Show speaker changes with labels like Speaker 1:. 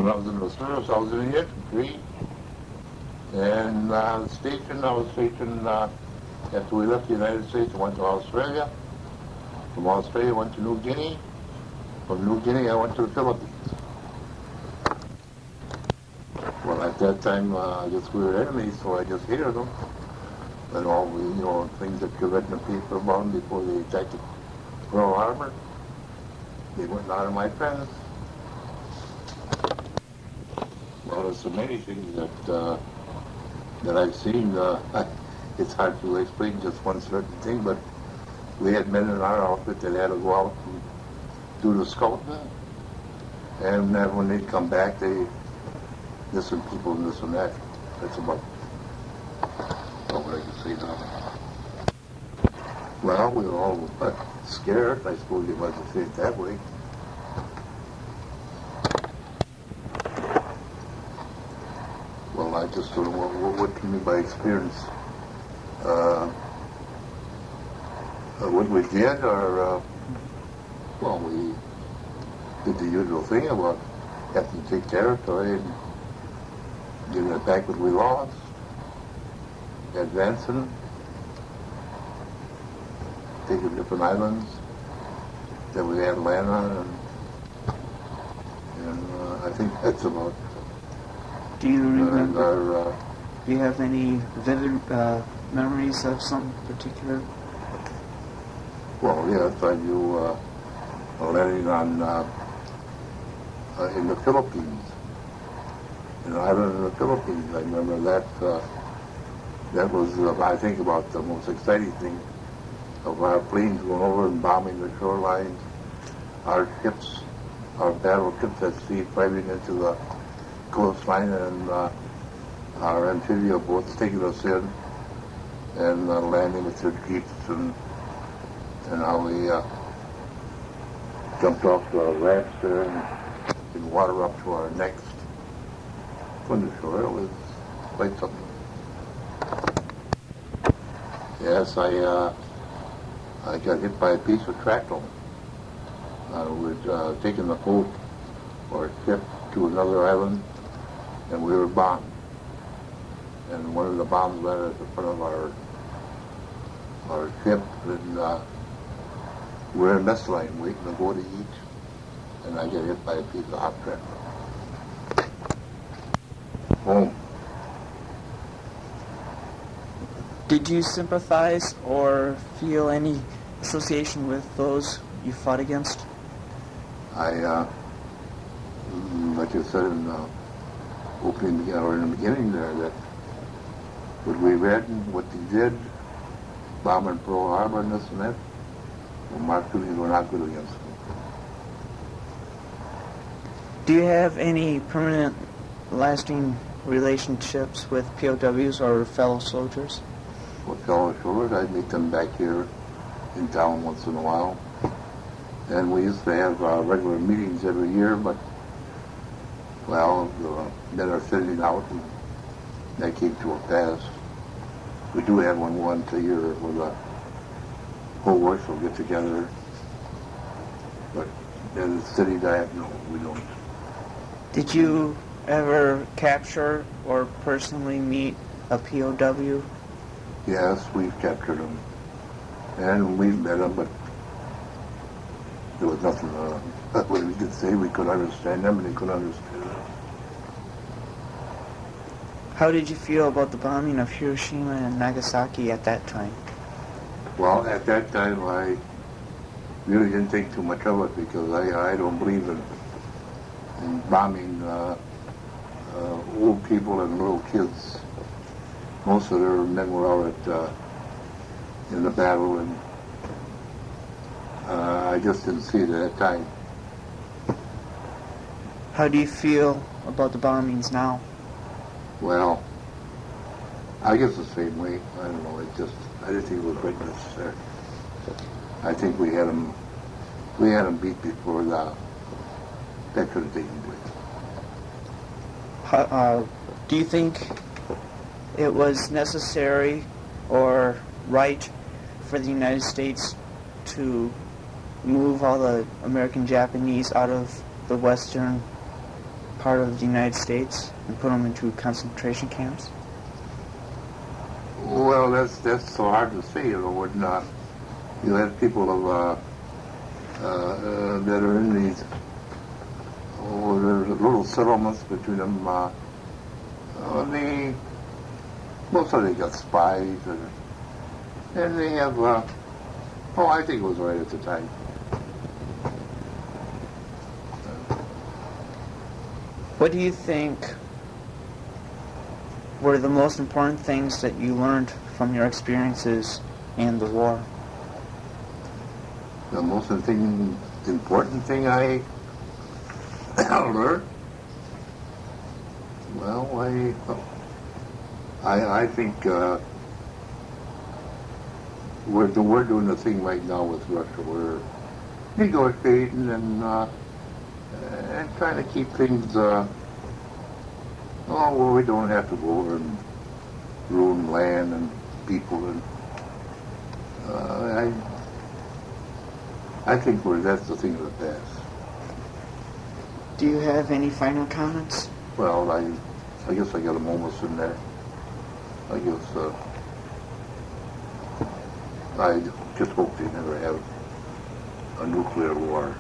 Speaker 1: When I was in the service, I was in the infantry. And I was stationed after we left the United States, I went to Australia. From Australia, I went to New Guinea. From New Guinea, I went to the Philippines. Well, at that time, I guess we were enemies, so I just hated them. And all the, things that you read in the paper about them before they attacked Pearl Harbor, they weren't none of my friends. Well, there's so many things that I've seen. It's hard to explain just one certain thing, but we had men in our outfit that had to go out and do the scouting. And when they'd come back, they listen to people and this and that. That's about what I can say now. Well, we were all scared, I suppose you might say it that way. Well, I just don't know what to mean by experience. What we did, we did the usual thing about having to take territory and giving it back what we lost, advancing, taking different islands that we had land on, and I think that's about it.
Speaker 2: Do you remember, do you have any vivid memories of something particular?
Speaker 1: Well, yes, I do landing on in the Philippines, in an island in the Philippines. I remember that. That was, I think, about the most exciting thing of our planes going over and bombing the shorelines, our ships, our battleships at sea fighting into the coastline, and our amphibious boats taking us in and landing with their jeeps, and how we jumped off the rafts there and water up to our necks from the shore. It was quite something. Yes, I got hit by a piece of shrapnel. We were taking the boat or ship to another island, and we were bombed. And one of the bombs went at the front of our ship, and we were in mess line waiting to go to eat, and I got hit by a piece of hot shrapnel. Boom.
Speaker 2: Did you sympathize or feel any association with those you fought against?
Speaker 1: I, like you said in the opening, or in the beginning there, that what we read and what they did, bombing Pearl Harbor and this and that, well, Mark Dooley were not good against them.
Speaker 2: Do you have any permanent, lasting relationships with POWs or fellow soldiers?
Speaker 1: With fellow soldiers, I meet them back here in town once in a while. And we used to have regular meetings every year, but, well, the men are sitting out, and that came to a pass. We do have one once a year where the whole works will get together, but in the city diet, no, we don't.
Speaker 2: Did you ever capture or personally meet a POW?
Speaker 1: Yes, we've captured them, and we've met them, but there was nothing what we could say. We couldn't understand them, and they couldn't understand us.
Speaker 2: How did you feel about the bombing of Hiroshima and Nagasaki at that time?
Speaker 1: Well, at that time, I really didn't think too much of it, because I don't believe in bombing old people and little kids. Most of their men were out in the battle, and I just didn't see it at that time.
Speaker 2: How do you feel about the bombings now?
Speaker 1: Well, I guess the same way. I don't know. I didn't think it was right necessary. I think we had them beat before that could have taken place.
Speaker 2: Do you think it was necessary or right for the United States to move all the American Japanese out of the western part of the United States and put them into concentration camps?
Speaker 1: Well, that's so hard to say, when you have people that are in these, there's little settlements between them. Most of them got spies, and they have, I think it was right at the time.
Speaker 2: What do you think were the most important things that you learned from your experiences in the war?
Speaker 1: The most important thing I learned? Well, I think we're doing the thing right now with Russia. We're negotiating and trying to keep things where we don't have to go over and ruin land and people. And I think that's the thing of the past.
Speaker 2: Do you have any final comments?
Speaker 1: Well, I guess I got a moment in there. I guess I just hope they never have a nuclear war.